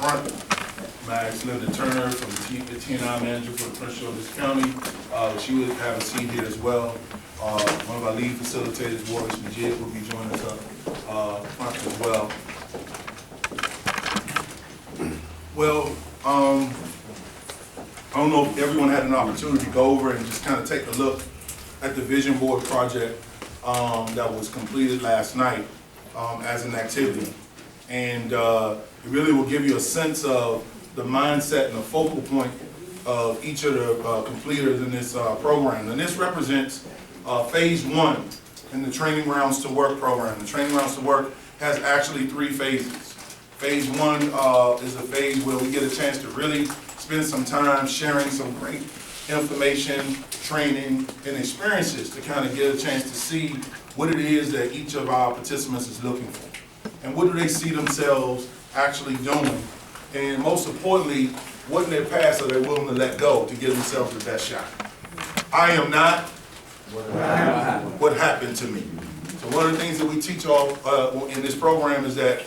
front. I'm gonna ask Linda Turner, from the T&I manager for Prince George's County. She would have a seat here as well. One of our lead facilitators, Wallace Majid, will be joining us up front as well. Well, I don't know if everyone had an opportunity to go over and just kind of take a look at the vision board project that was completed last night as an activity. And it really will give you a sense of the mindset and the focal point of each of the completers in this program. And this represents phase 1 in the Training Grounds to Work program. The Training Grounds to Work has actually 3 phases. Phase 1 is a phase where we get a chance to really spend some time sharing some great information, training, and experiences to kind of get a chance to see what it is that each of our participants is looking for. And what do they see themselves actually doing? And most importantly, what in their past are they willing to let go to give themselves the best shot? I am not what happened to me. So one of the things that we teach all in this program is that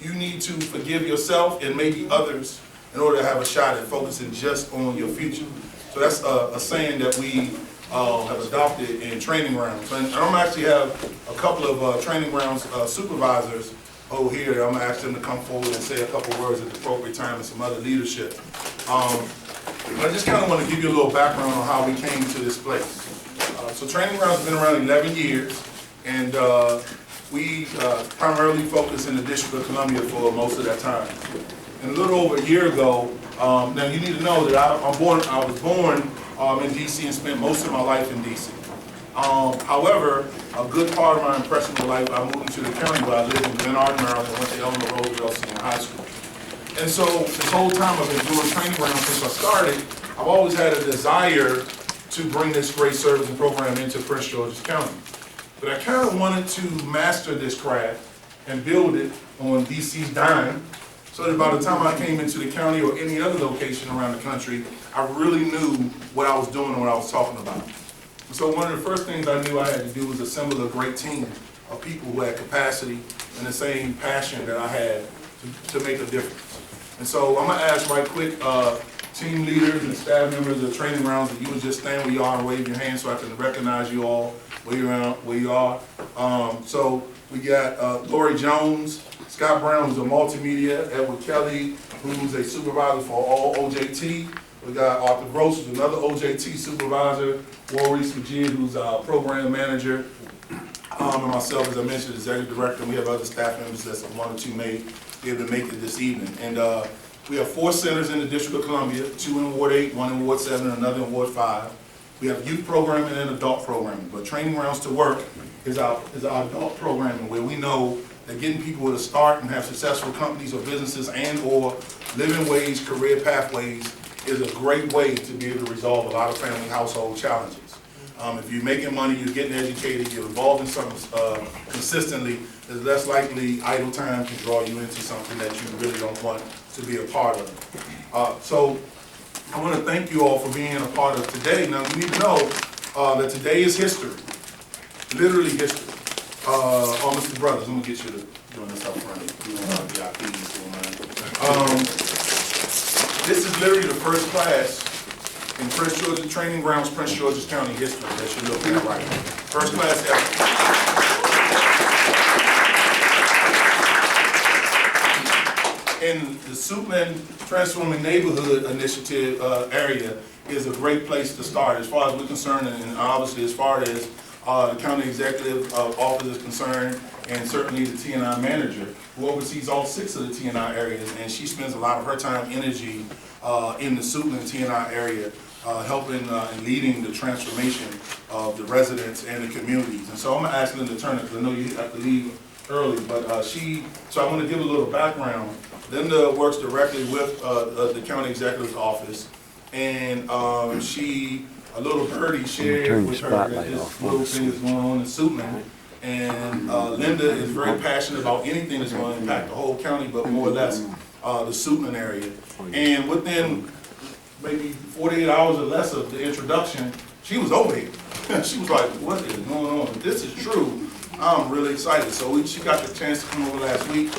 you need to forgive yourself and maybe others in order to have a shot at focusing just on your future. So that's a saying that we have adopted in Training Grounds. And I'm actually have a couple of Training Grounds supervisors over here that I'm gonna ask them to come forward and say a couple words at the appropriate time and some other leadership. I just kind of want to give you a little background on how we came to this place. So Training Grounds has been around 11 years, and we primarily focus in the District of Columbia for most of that time. And a little over a year ago, now you need to know that I was born in DC and spent most of my life in DC. However, a good part of my professional life, I moved into the county where I lived in Glenarden, Maryland, and went to Eleanor Roosevelt Senior High School. And so this whole time I've been doing Training Grounds since I started, I've always had a desire to bring this great service and program into Prince George's County. But I kind of wanted to master this craft and build it on DC's dime, so that by the time I came into the county or any other location around the country, I really knew what I was doing and what I was talking about. So one of the first things I knew I had to do was assemble a great team of people who had capacity and the same passion that I had to make a difference. And so I'm gonna ask right quick, team leaders and staff members of Training Grounds, if you would just stand where you are and wave your hand so I can recognize you all where you are. So we got Lori Jones, Scott Brown, who's a multimedia, Edward Kelly, who's a supervisor for all OJT. We got Arthur Gross, who's another OJT supervisor, Maurice Majid, who's our program manager, and myself, as I mentioned, executive director, and we have other staff members that's one or two may be able to make it this evening. And we have 4 centers in the District of Columbia, 2 in Ward 8, 1 in Ward 7, and another in Ward 5. We have youth programming and adult programming, but Training Grounds to Work is our adult programming, where we know that getting people to start and have successful companies or businesses and or living wage career pathways is a great way to be able to resolve a lot of family household challenges. If you're making money, you're getting educated, you're involved in something consistently, there's less likely idle time can draw you into something that you really don't want to be a part of. So I want to thank you all for being a part of today. Now you need to know that today is history, literally history. Mr. Brothers, I'm gonna get you to doing this up front. You want VIPs, this is literally the first class in Prince George's Training Grounds, Prince George's County history that you're looking at right now. First class ever. And the Suitland Transforming Neighborhood Initiative area is a great place to start as far as we're concerned, and obviously as far as the county executive office is concerned, and certainly the T&I manager, who oversees all 6 of the T&I areas, and she spends a lot of her time, energy in the Suitland T&I area, helping and leading the transformation of the residents and the communities. And so I'm gonna ask Linda Turner, because I know you have to leave early, but so I want to give a little background. Linda works directly with the county executive's office, and a little birdie shared with her that this little thing is going on in Suitland. And Linda is very passionate about anything that's going to impact the whole county, but more or less the Suitland area. And within maybe 48 hours or less of the introduction, she was over here. She was like, what is going on? If this is true, I'm really excited. So she got the chance to come over last week.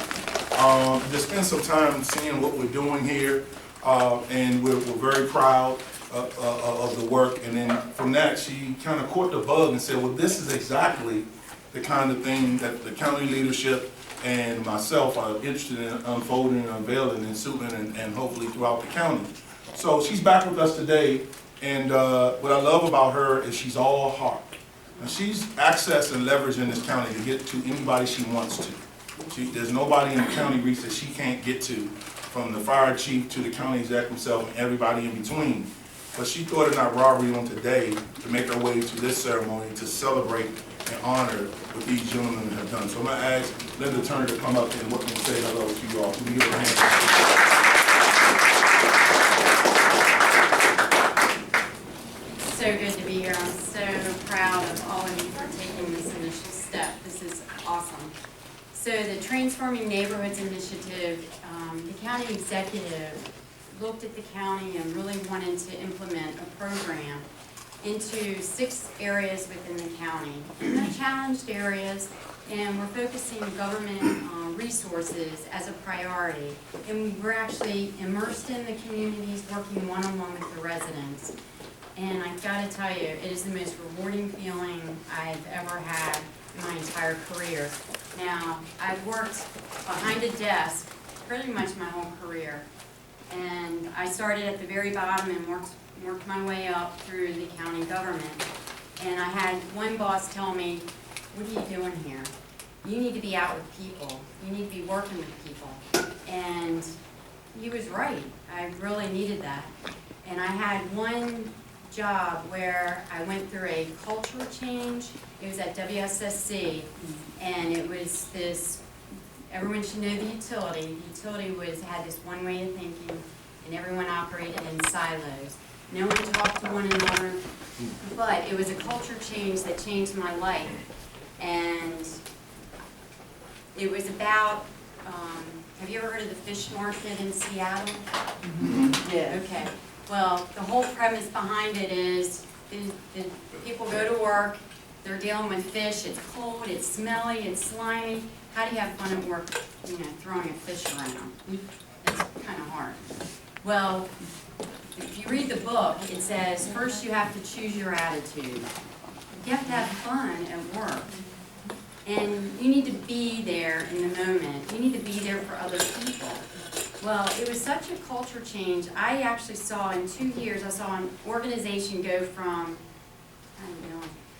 Just spend some time seeing what we're doing here, and we're very proud of the work. And then from that, she kind of caught the bug and said, well, this is exactly the kind of thing that the county leadership and myself are interested in unfolding and unveiling in Suitland and hopefully throughout the county. So she's back with us today, and what I love about her is she's all heart. And she's access and leverage in this county to get to anybody she wants to. There's nobody in the county reach that she can't get to, from the fire chief to the county exec himself and everybody in between. But she thought it not robbery on today to make her way to this ceremony to celebrate and honor what these gentlemen have done. So I'm going to ask Linda Turner to come up and what can say hello to you all. Can we give her a hand? So good to be here. I'm so proud of all of you for taking this initial step. This is awesome. So the Transforming Neighborhoods Initiative, the county executive looked at the county and really wanted to implement a program into 6 areas within the county. And they're challenged areas, and we're focusing government resources as a priority. And we're actually immersed in the communities, working one-on-one with the residents. And I've got to tell you, it is the most rewarding feeling I've ever had in my entire career. Now, I've worked behind a desk pretty much my whole career. And I started at the very bottom and worked my way up through the county government. And I had one boss tell me, what are you doing here? You need to be out with people. You need to be working with people. And he was right. I really needed that. And I had one job where I went through a culture change. It was at WSSC, and it was this, everyone should know the utility. The utility had this one way of thinking, and everyone operated in silos. No one talked to one another, but it was a culture change that changed my life. And it was about, have you ever heard of the fish market in Seattle? Mm-hmm. Yeah. Okay. Well, the whole premise behind it is the people go to work, they're dealing with fish, it's cold, it's smelly, it's slimy. How do you have fun at work, throwing a fish around? It's kind of hard. Well, if you read the book, it says first you have to choose your attitude. You have to have fun at work. And you need to be there in the moment. You need to be there for other people. Well, it was such a culture change. I actually saw in 2 years, I saw an organization go from,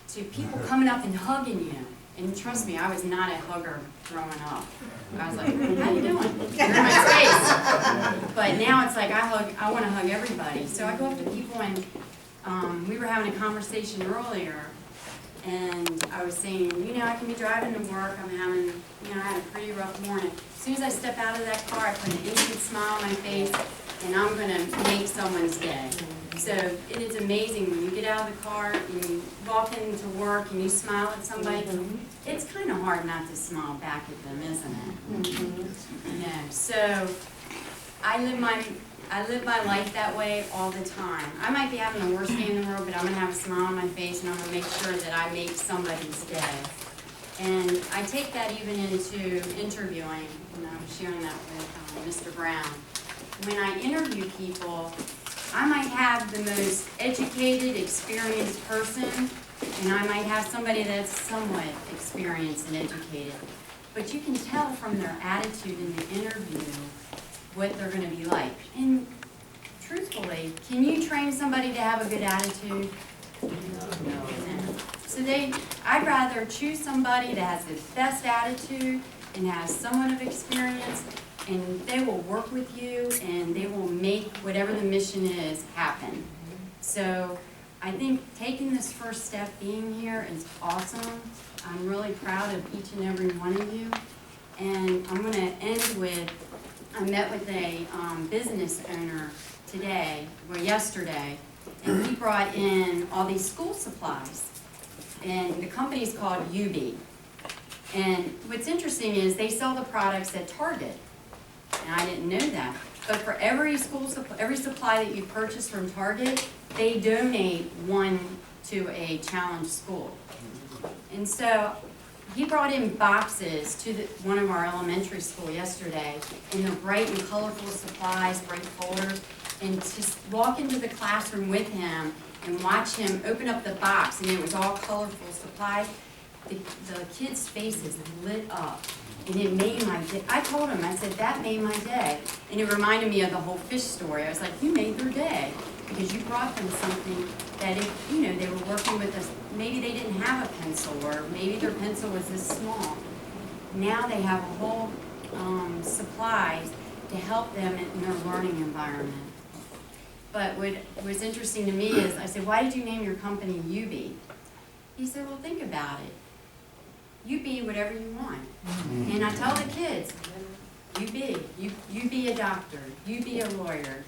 to people coming up and hugging you. And trust me, I was not a hugger growing up. I was like, how you doing? You're in my space. But now it's like I want to hug everybody. So I go up to people, and we were having a conversation earlier, and I was saying, I can be driving to work, I'm having, I had a pretty rough morning. As soon as I step out of that car, I put an instant smile on my face, and I'm going to make someone's day. So it is amazing when you get out of the car and you walk into work and you smile at somebody. It's kind of hard not to smile back at them, isn't it? So I live my life that way all the time. I might be having the worst day in the world, but I'm going to have a smile on my face, and I'm going to make sure that I make somebody's day. And I take that even into interviewing, and I was sharing that with Mr. Brown. When I interview people, I might have the most educated, experienced person, and I might have somebody that's somewhat experienced and educated. But you can tell from their attitude in the interview what they're going to be like. And truthfully, can you train somebody to have a good attitude? No. So I'd rather choose somebody that has the best attitude and has somewhat of experience, and they will work with you and they will make whatever the mission is happen. So I think taking this first step, being here, is awesome. I'm really proud of each and every one of you. And I'm going to end with, I met with a business owner yesterday, and he brought in all these school supplies. And the company's called UB. And what's interesting is they sell the products at Target. And I didn't know that. But for every supply that you purchase from Target, they donate one to a challenged school. And so he brought in boxes to one of our elementary school yesterday, and they're bright and colorful supplies, bright folders, and just walk into the classroom with him and watch him open up the box, and it was all colorful supplies. The kids' faces lit up, and it made my day. I told him, I said, that made my day. And it reminded me of the whole fish story. I was like, you made their day, because you brought them something that if, you know, they were working with us, maybe they didn't have a pencil, or maybe their pencil was this small. Now they have a whole supplies to help them in their learning environment. But what was interesting to me is, I said, why did you name your company UB? He said, well, think about it. You be whatever you want. And I tell the kids, you be a doctor, you be a lawyer,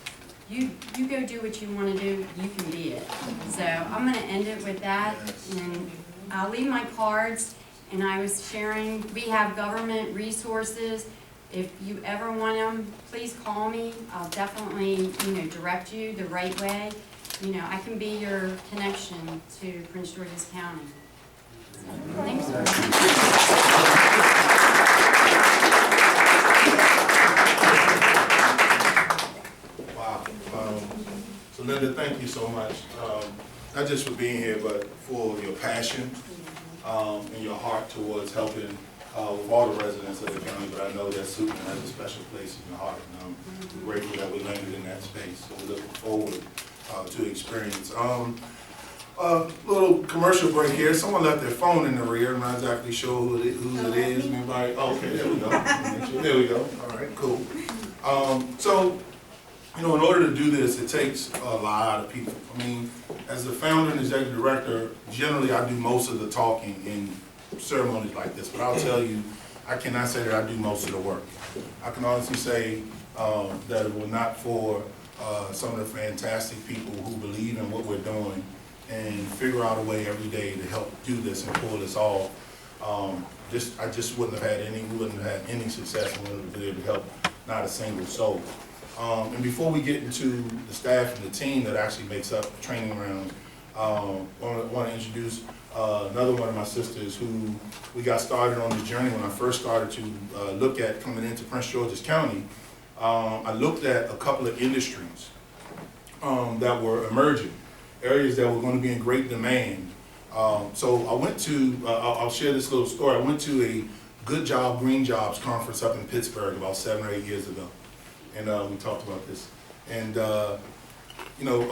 you go do what you want to do, you can be it. So I'm going to end it with that, and I'll leave my cards, and I was sharing, we have government resources. If you ever want them, please call me. I'll definitely, direct you the right way. I can be your connection to Prince George's County. Thanks very much. Wow. So Linda, thank you so much. Not just for being here, but for your passion and your heart towards helping with all the residents of the county. But I know that Suitland has a special place in your heart, and I'm grateful that we landed in that space. So we're looking forward to the experience. Little commercial break here. Someone left their phone in the rear. I'm not exactly sure who it is. Anybody? Oh, okay, there we go. There we go. All right, cool. So, in order to do this, it takes a lot of people. I mean, as the founder and executive director, generally I do most of the talking in ceremonies like this. But I'll tell you, I cannot say that I do most of the work. I can honestly say that if it were not for some of the fantastic people who believe in what we're doing and figure out a way every day to help do this and pull this off, I just wouldn't have had any success and wouldn't have been able to help not a single soul. And before we get into the staff and the team that actually makes up the training round, I want to introduce another one of my sisters who we got started on this journey when I first started to look at coming into Prince George's County. I looked at a couple of industries that were emerging, areas that were going to be in great demand. So I went to, I'll share this little story. I went to a Good Job, Green Jobs conference up in Pittsburgh about 7 or 8 years ago. And we talked about this. And a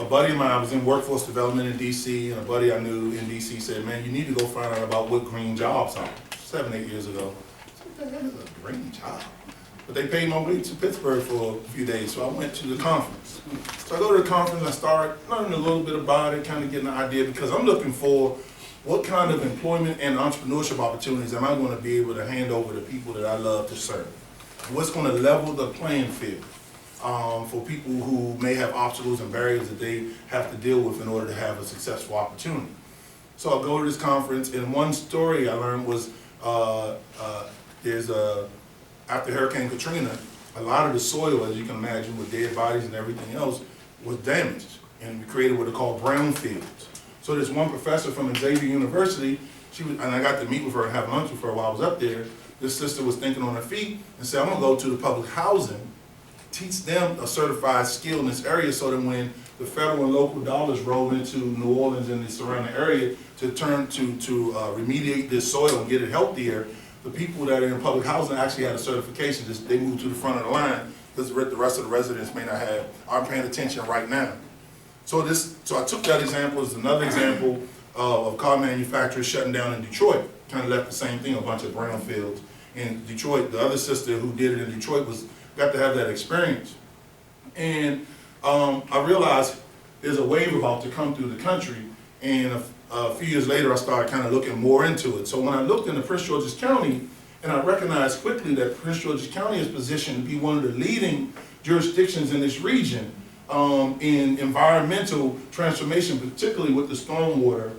buddy of mine, I was in workforce development in DC, and a buddy I knew in DC said, man, you need to go find out about what green jobs are. 7, 8 years ago. I said, what the hell is a green job? But they paid my way to Pittsburgh for a few days, so I went to the conference. So I go to the conference, I start learning a little bit about it, kind of getting an idea, because I'm looking for what kind of employment and entrepreneurship opportunities am I going to be able to hand over to people that I love to serve? What's going to level the playing field for people who may have obstacles and barriers that they have to deal with in order to have a successful opportunity. So I go to this conference, and one story I learned was after Hurricane Katrina, a lot of the soil, as you can imagine, with dead bodies and everything else, was damaged, and we created what are called brownfields. So this one professor from Xavier University, and I got to meet with her and have lunch with her while I was up there. This sister was thinking on her feet and said, I'm going to go to the public housing, teach them a certified skill in this area so that when the federal and local dollars roll into New Orleans and the surrounding area to remediate this soil and get it healthier, the people that are in public housing actually had a certification. They moved to the front of the line because the rest of the residents may not aren't paying attention right now. So I took that example as another example of car manufacturers shutting down in Detroit. Kind of left the same thing, a bunch of brownfields in Detroit. The other sister who did it in Detroit got to have that experience. And I realized there's a wave about to come through the country, and a few years later I started kind of looking more into it. So when I looked into Prince George's County, and I recognized quickly that Prince George's County is positioned to be one of the leading jurisdictions in this region in environmental transformation, particularly with the stormwater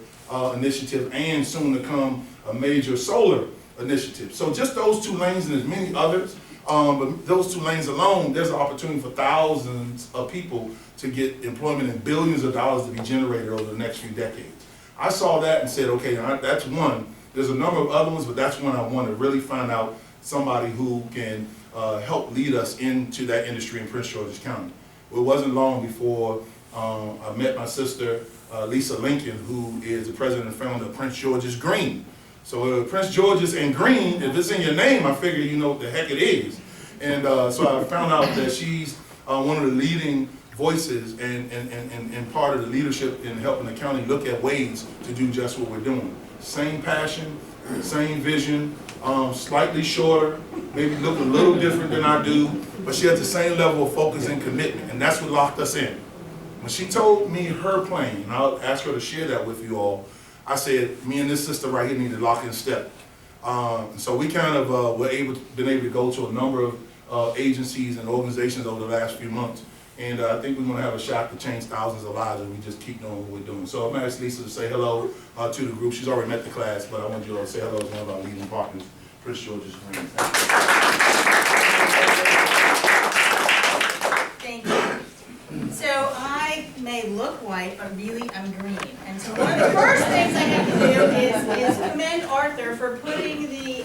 initiative and soon to come a major solar initiative. So just those 2 lanes, and there's many others, but those 2 lanes alone, there's an opportunity for thousands of people to get employment and billions of dollars to be generated over the next few decades. I saw that and said, okay, that's one. There's a number of other ones, but that's one I want to really find out somebody who can help lead us into that industry in Prince George's County. It wasn't long before I met my sister, Lisa Lincoln, who is the president and founder of Prince George's Green. So Prince George's and Green, if it's in your name, I figure you know what the heck it is. And so I found out that she's one of the leading voices and part of the leadership in helping the county look at ways to do just what we're doing. Same passion, same vision, slightly shorter, maybe look a little different than I do, but she has the same level of focus and commitment, and that's what locked us in. When she told me her plan, and I'll ask her to share that with you all, I said, me and this sister right here need to lock in step. So we kind of been able to go to a number of agencies and organizations over the last few months. And I think we're going to have a shot to change thousands of lives if we just keep doing what we're doing. So I'm going to ask Lisa to say hello to the group. She's already met the class, but I want you all to say hello to one of our leading partners, Prince George's Green. Thank you. So I may look white, but really I'm green. And so one of the first things I have to do is commend Arthur for putting the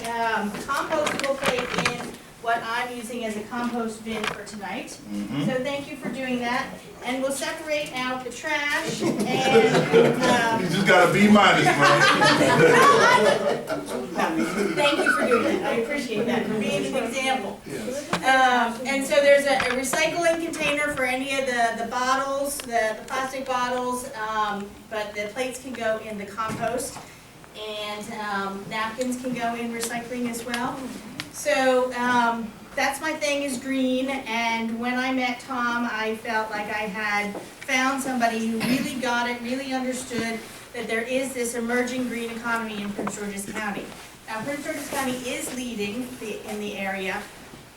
compostable plate in what I'm using as a compost bin for tonight. So thank you for doing that. And we'll separate out the trash and You just got a B minus, man. thank you for doing that. I appreciate that, for being an example. And so there's a recycling container for any of the bottles, the plastic bottles, but the plates can go in the compost, and napkins can go in recycling as well. So that's my thing, is green, and when I met Tom, I felt like I had found somebody who really got it, really understood that there is this emerging green economy in Prince George's County. Now, Prince George's County is leading in the area.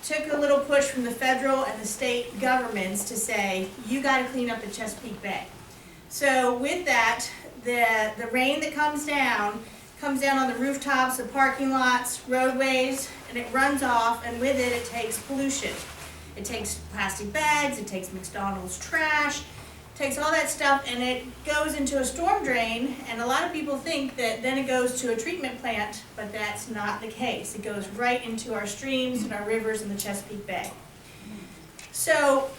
Took a little push from the federal and the state governments to say, you gotta clean up the Chesapeake Bay. So with that, the rain that comes down on the rooftops, the parking lots, roadways, and it runs off, and with it, it takes pollution. It takes plastic bags, it takes McDonald's trash, it takes all that stuff, and it goes into a storm drain, and a lot of people think that then it goes to a treatment plant, but that's not the case. It goes right into our streams and our rivers in the Chesapeake Bay. So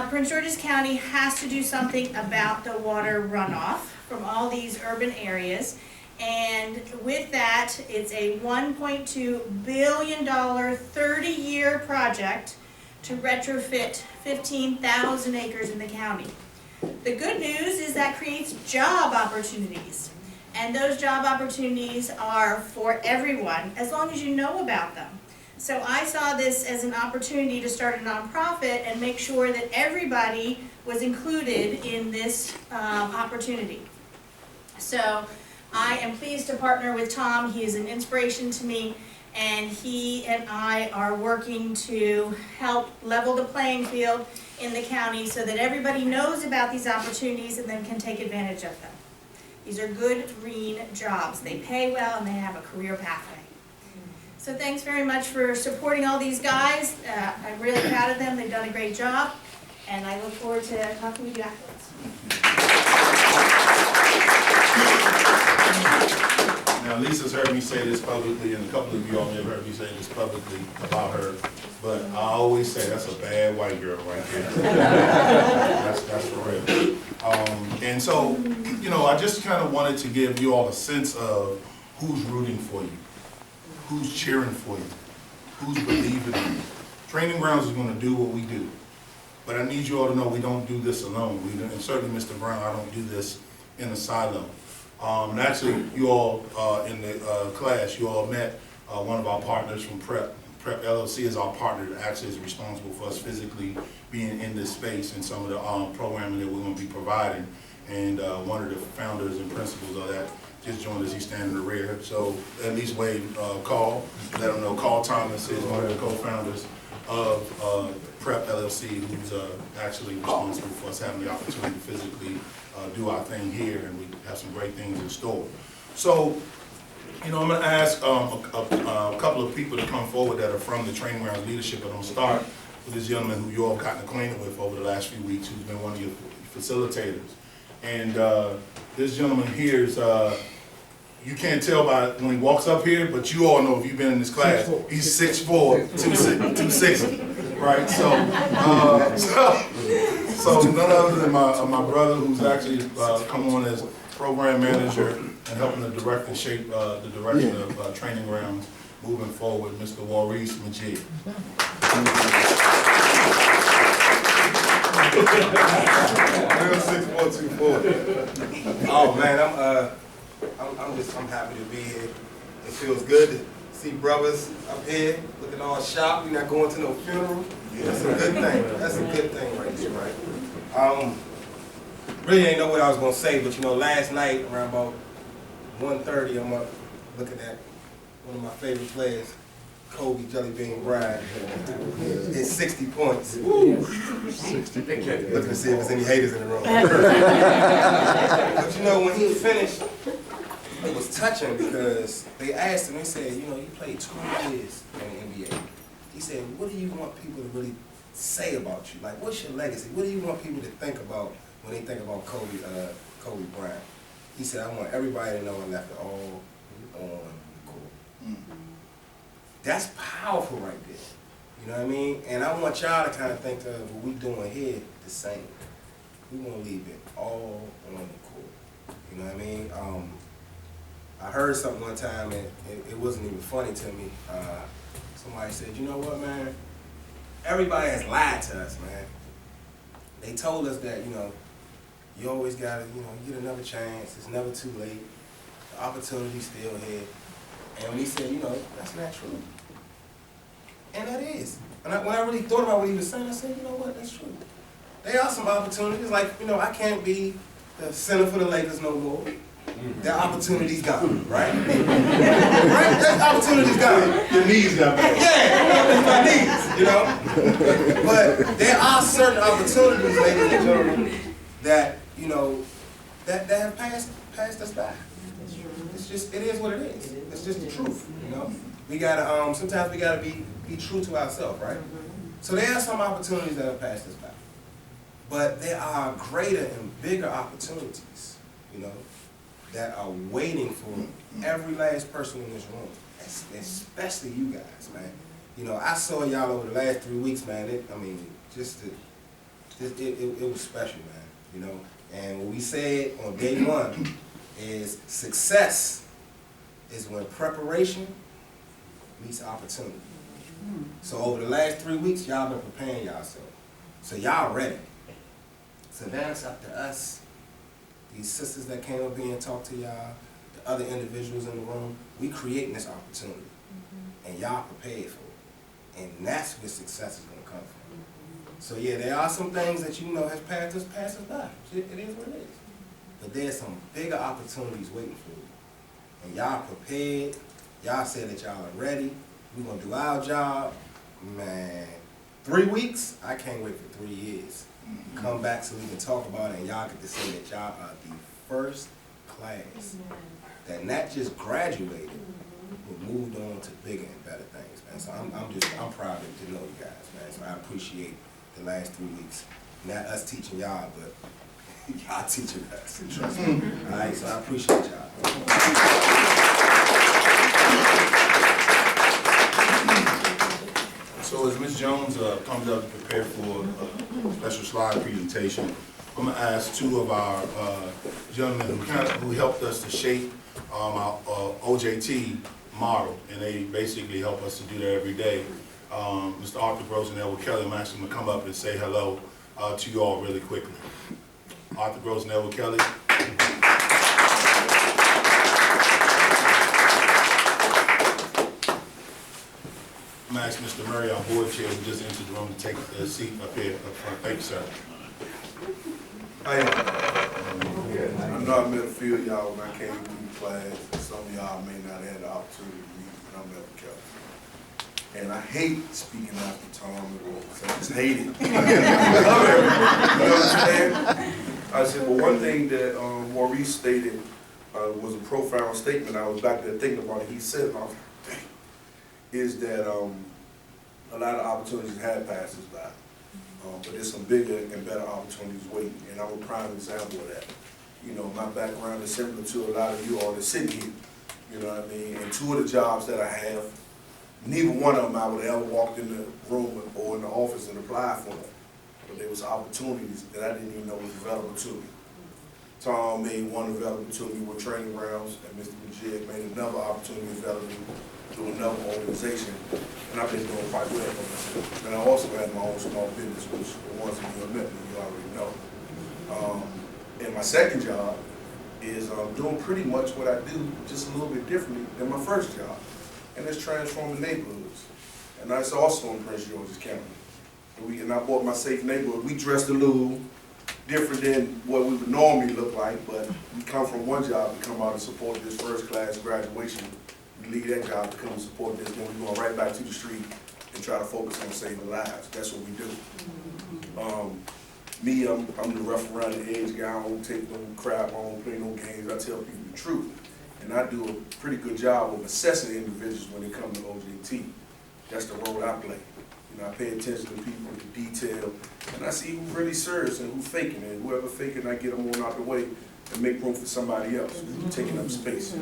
Prince George's County has to do something about the water runoff from all these urban areas. And with that, it's a $1.2 billion 30-year project to retrofit 15,000 acres in the county. The good news is that creates job opportunities. And those job opportunities are for everyone, as long as you know about them. So I saw this as an opportunity to start a nonprofit and make sure that everybody was included in this opportunity. So I am pleased to partner with Tom. He is an inspiration to me, and he and I are working to help level the playing field in the county so that everybody knows about these opportunities and then can take advantage of them. These are good green jobs. They pay well and they have a career pathway. So thanks very much for supporting all these guys. I'm really proud of them. They've done a great job, and I look forward to talking with you afterwards. Now, Lisa's heard me say this publicly, and a couple of you all may have heard me say this publicly about her, but I always say that's a bad white girl right there. That's for real. And so, you know, I just kind of wanted to give you all a sense of who's rooting for you, who's cheering for you, who's believing in you. Training Grounds is going to do what we do, but I need you all to know we don't do this alone. And certainly, Mr. Brown, I don't do this in a silo. And actually, you all in the class, you all met one of our partners from PrEP. PrEP LLC is our partner that actually is responsible for us physically being in this space and some of the programming that we're going to be providing. And one of the founders and principals of that just joined us. He's standing in the rear. So at least wave Carl, let him know. Carl Thomas is one of the co-founders of PrEP LLC, who's actually responsible for us having the opportunity to physically do our thing here, and we have some great things in store. So, you know, I'm going to ask a couple of people to come forward that are from the Training Grounds leadership, and I'm going to start with this gentleman who you all gotten acquainted with over the last few weeks, who's been one of your facilitators. And this gentleman here is, you can't tell by when he walks up here, but you all know if you've been in this class, he's 6'4", 260, right? So none other than my brother, who's actually come on as program manager and helping to direct and shape the direction of training grounds moving forward, Mr. Maurice Majid. Oh man, I'm happy to be here. It feels good to see brothers up here looking all sharp. We're not going to no funeral. That's a good thing. That's a good thing right there, right? Really ain't know what I was gonna say, but you know, last night around about 1:30, I'm up looking at one of my favorite players, Kobe Jellybean Bryant. Hit 60 points. Woo. 60 points. Looking to see if there's any haters in the room. But you know, when he finished, it was touching because they asked him, they said, you know, you played 2 years in the NBA. He said, what do you want people to really say about you? Like, what's your legacy? What do you want people to think about when they think about Kobe Bryant? He said, I want everybody to know I left it all on the court. That's powerful right there. You know what I mean? And I want y'all to kind of think of what we doing here the same. We want to leave it all on the court. You know what I mean? I heard something one time, and it wasn't even funny to me. Somebody said, you know what, man? Everybody has lied to us, man. They told us that, you know, you always got to, you know, get another chance. It's never too late. The opportunity's still here. And we said, you know, that's not true. And that is. And when I really thought about what he was saying, I said, you know what, that's true. There are some opportunities, like, you know, I can't be the center for the Lakers no more. That opportunity's gone, right? Right? That opportunity's gone. Your knees got bad. Yeah, it's my knees, you know? But there are certain opportunities, ladies and gentlemen, that, you know, that have passed us by. It's just, it is what it is. It's just the truth, you know? We gotta, sometimes we gotta be true to ourselves, right? So there are some opportunities that have passed us by. But there are greater and bigger opportunities, you know, that are waiting for every last person in this room, especially you guys, man. You know, I saw y'all over the last 3 weeks, man. It was special, man, you know. And what we said on day one is success is when preparation meets opportunity. So over the last 3 weeks, y'all been preparing yourself. So y'all ready. So now it's up to us, these sisters that came up here and talked to y'all, the other individuals in the room, we creating this opportunity. And y'all prepared for it. And that's where success is gonna come from. So yeah, there are some things that you know has passed us by. It is what it is. But there's some bigger opportunities waiting for you. And y'all prepared, y'all said that y'all are ready, we're gonna do our job. Man, 3 weeks, I can't wait for 3 years. Come back so we can talk about it and y'all get to say that y'all are the first class that not just graduated, but moved on to bigger and better things, man. So I'm proud to know you guys, man. So I appreciate the last 3 weeks. Not us teaching y'all, but y'all teaching us. Trust me. All right, so I appreciate y'all. So as Ms. Jones comes up to prepare for a special slide presentation, I'm gonna ask two of our gentlemen who helped us to shape our OJT model, and they basically help us to do that every day. Mr. Arthur Gross and Elwood Kelly, I'm asking them to come up and say hello to you all really quickly. Arthur Gross and Elwood Kelly. I'm going to ask Mr. Murray, our board chair, who just entered the room, to take the seat up here up front. Thank you, sir. I know I met a few of y'all when I came to the class. Some of y'all may not have had the opportunity to meet, but I'm Elwood Kelly. And I hate speaking after Tom and Rose. I just hate it. I love everybody. You know what I'm saying? I said, well, one thing that Maurice stated was a profound statement. I was back there thinking about it. He said, and I was like, dang, is that a lot of opportunities have passed us by. But there's some bigger and better opportunities waiting, and I'm a prime example of that. You know, my background is similar to a lot of you all that sit here. You know what I mean? And 2 of the jobs that I have, neither one of them I would have ever walked in the room or in the office and applied for them. But there was opportunities that I didn't even know was available to me. Tom made one available to me with Training Grounds, and Mr. Majid made another opportunity available through another organization, and I've been doing quite well for myself. And I also had my own small business, which the ones of you have met me, you already know. And my second job is doing pretty much what I do, just a little bit differently than my first job, and it's transforming neighborhoods. And that's also in Prince George's County. And I bought my Safe Neighborhood. We dressed a little different than what we would normally look like, but we come from one job to come out and support this first class graduation. We leave that job to come and support this, then we're going right back to the street and try to focus on saving lives. That's what we do. I'm the rough around the edge guy. I don't take no crap, I don't play no games. I tell people the truth. And I do a pretty good job of assessing individuals when they come to OJT. That's the role I play. You know, I pay attention to people, to detail, and I see who's really serious and who's faking it. And whoever faking, I get them on out the way and make room for somebody else who's taking up space.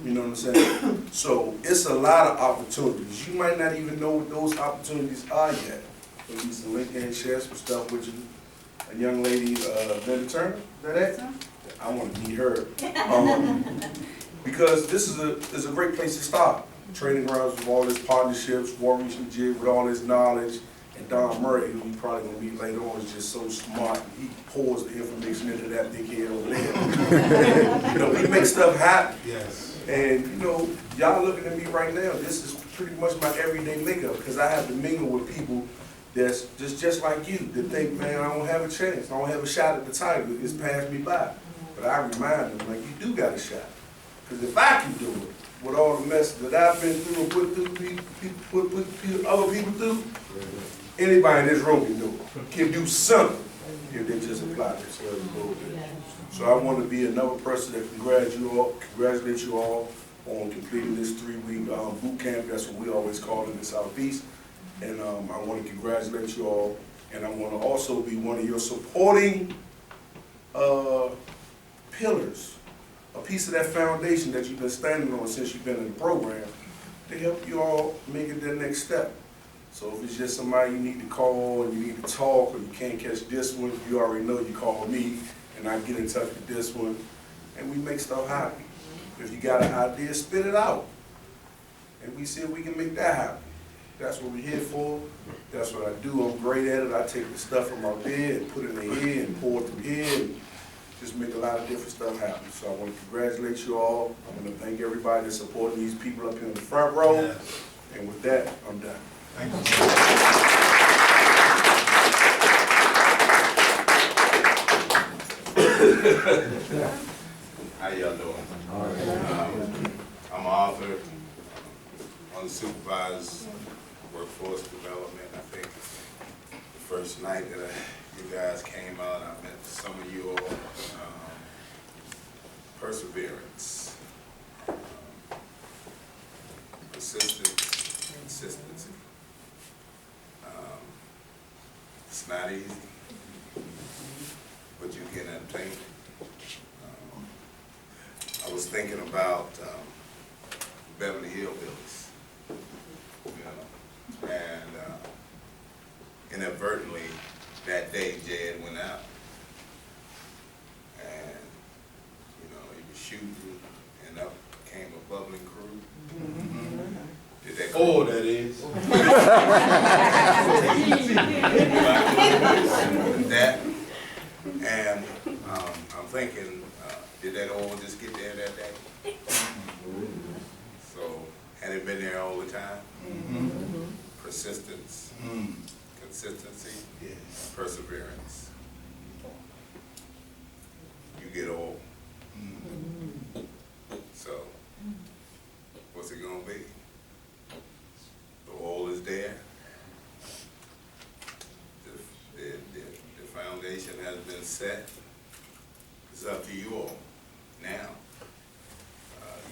You know what I'm saying? So it's a lot of opportunities. You might not even know what those opportunities are yet. Maybe some LinkedIn share some stuff with you. A young lady, Linda Turner, is that it? I want to meet her. Because this is a great place to start. Training Grounds with all his partnerships, Warwick Majid with all his knowledge, and Don Murray, who you probably gonna meet later on, is just so smart. He pours the information into that big head over there. You know, we make stuff happen. Yes. And you know, y'all looking at me right now, this is pretty much my everyday makeup, because I have to mingle with people that's just like you, that think, man, I don't have a chance, I don't have a shot at the title, it's passed me by. But I remind them, like, you do got a shot. Because if I can do it, with all the mess that I've been through and put other people through, anybody in this room can do something if they just apply themselves a little bit. So I want to be another person that congratulate you all on completing this 3-week boot camp. That's what we always call it in the Southeast. And I want to congratulate you all, and I want to also be one of your supporting pillars. A piece of that foundation that you've been standing on since you've been in the program to help you all make it that next step. So if it's just somebody you need to call and you need to talk, or you can't catch this one, you already know you call me and I get in touch with this one and we make stuff happen. If you got an idea, spit it out and we see if we can make that happen. That's what we're here for. That's what I do. I'm great at it. I take the stuff from out there and put it in here and pour it through here and just make a lot of different stuff happen. So I want to congratulate you all. I'm going to thank everybody that's supporting these people up here in the front row. Yes. And with that, I'm done. Thank you. How y'all doing? I'm Arthur, unsupervised workforce development. I think the first night that you guys came out, I met some of you all. Perseverance, persistence, consistency. It's not easy, but you can obtain it. I was thinking about Beverly Hillbillies, you know, and inadvertently that day Jed went out, and you know he was shooting, and up came a bubbling crew. Did that? Oh, that is. That, and I'm thinking, did that all just get there that day? So, had it been there all the time? Persistence, consistency, perseverance. You get old. So, what's it gonna be? The oil is there. The foundation has been set. It's up to you all now.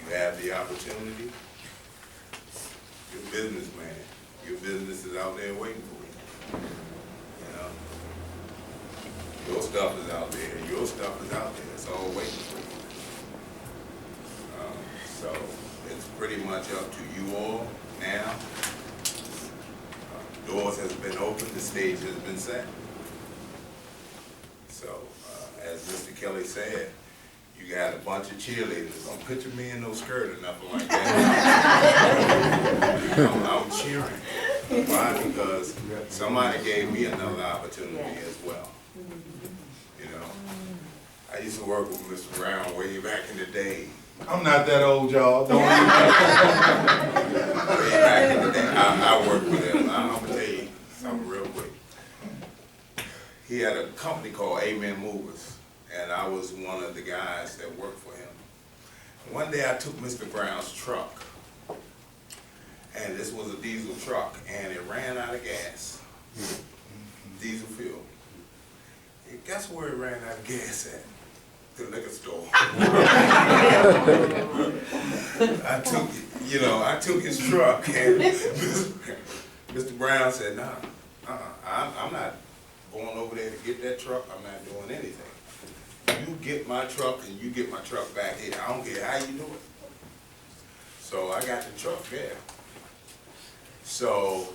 You have the opportunity. You're a businessman. Your business is out there waiting for you. You know, your stuff is out there. Your stuff is out there. It's all waiting for you. So pretty much up to you all now. Doors has been opened, the stage has been set. So, as Mr. Kelly said, you got a bunch of cheerleaders. Don't picture me in no skirt or nothing like that. I'm cheering. Why? Because somebody gave me another opportunity as well. You know, I used to work with Mr. Brown way back in the day. I'm not that old, y'all. Don't Way back in the day, I worked with him. I'm gonna tell you something real quick. He had a company called Amen Movers, and I was one of the guys that worked for him. One day I took Mr. Brown's truck, and this was a diesel truck, and it ran out of gas, diesel fuel. And guess where it ran out of gas at? The liquor store. I took his truck, and Mr. Brown said, "Nah, I'm not going over there to get that truck. I'm not doing anything. You get my truck and you get my truck back here. I don't care how you do it." So I got the truck there. So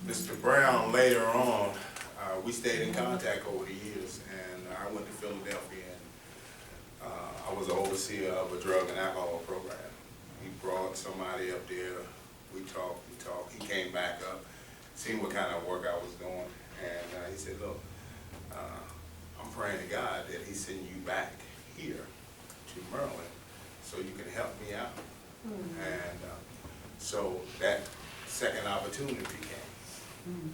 Mr. Brown later on, we stayed in contact over the years, and I went to Philadelphia, and I was the overseer of a drug and alcohol program. He brought somebody up there. We talked. He came back up, seen what kind of work I was doing, and he said, "Look, I'm praying to God that He send you back here to Maryland so you can help me out." And so that second opportunity came.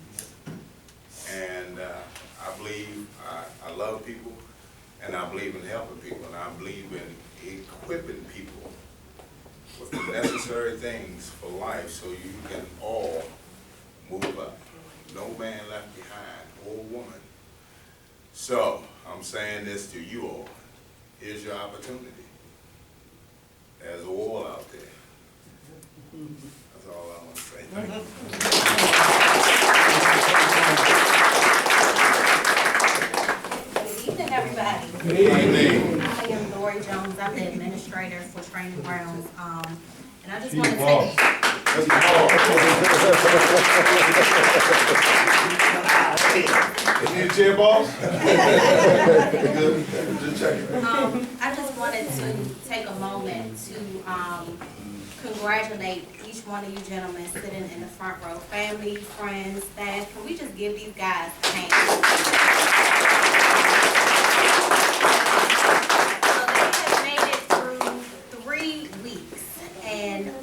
And I believe, I love people, and I believe in helping people, and I believe in equipping people with the necessary things for life so you can all move up. No man left behind, or woman. So, I'm saying this to you all. Here's your opportunity. There's oil out there. That's all I want to say. Thank you. Good evening, everybody. Good evening. I am Lori Jones. I'm the administrator for Training Grounds. And I just She's want to boss. take. That's the boss. Is he a chair boss? Good. Just checking. I just wanted to take a moment to congratulate each one of you gentlemen sitting in the front row. Family, friends, staff. Can we just give these guys a hand?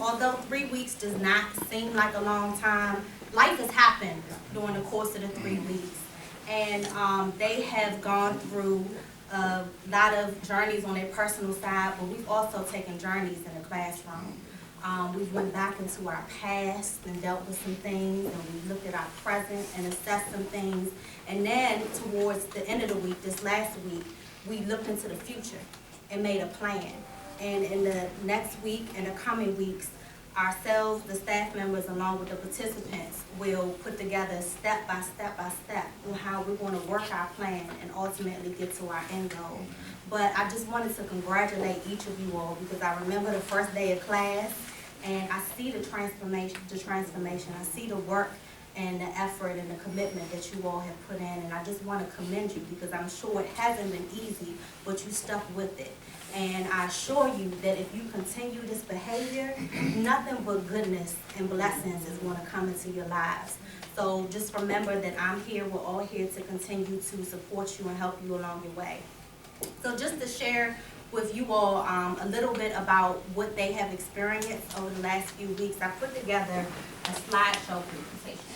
Although 3 weeks does not seem like a long time, life has happened during the course of the 3 weeks. And they have gone through a lot of journeys on their personal side, but we've also taken journeys in the classroom. We've went back into our past and dealt with some things, and we looked at our present and assessed some things. And then towards the end of the week, this last week, we looked into the future and made a plan. And in the next week and the coming weeks, ourselves, the staff members, along with the participants, will put together step by step on how we're going to work our plan and ultimately get to our end goal. But I just wanted to congratulate each of you all, because I remember the first day of class, and I see the transformation. I see the work and the effort and the commitment that you all have put in, and I just want to commend you, because I'm sure it hasn't been easy, but you stuck with it. And I assure you that if you continue this behavior, nothing but goodness and blessings is going to come into your lives. So just remember that I'm here, we're all here to continue to support you and help you along your way. So just to share with you all a little bit about what they have experienced over the last few weeks, I put together a slideshow presentation.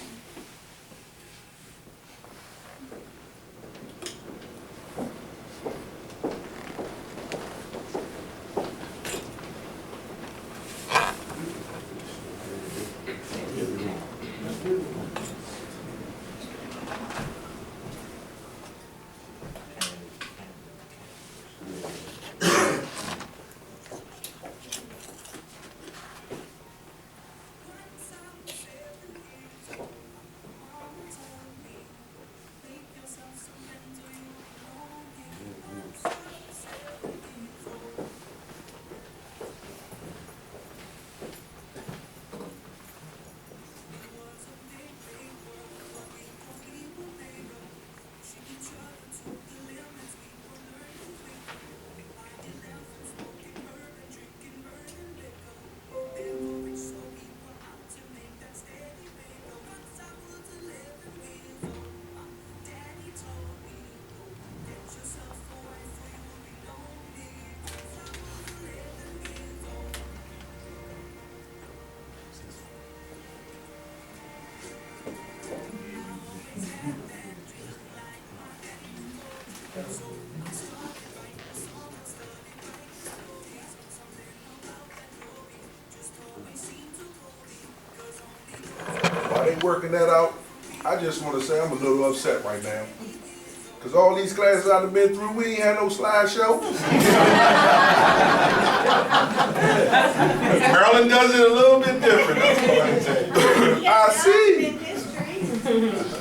While they working that out, I just want to say I'm a little upset right now. Cause all these classes I've been through, we ain't had no slideshow. Maryland does it a little bit different, that's what I can tell you. I see. In history.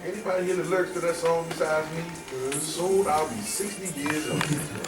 Anybody hear the lyrics to that song besides me? Soon I'll be 60 years old.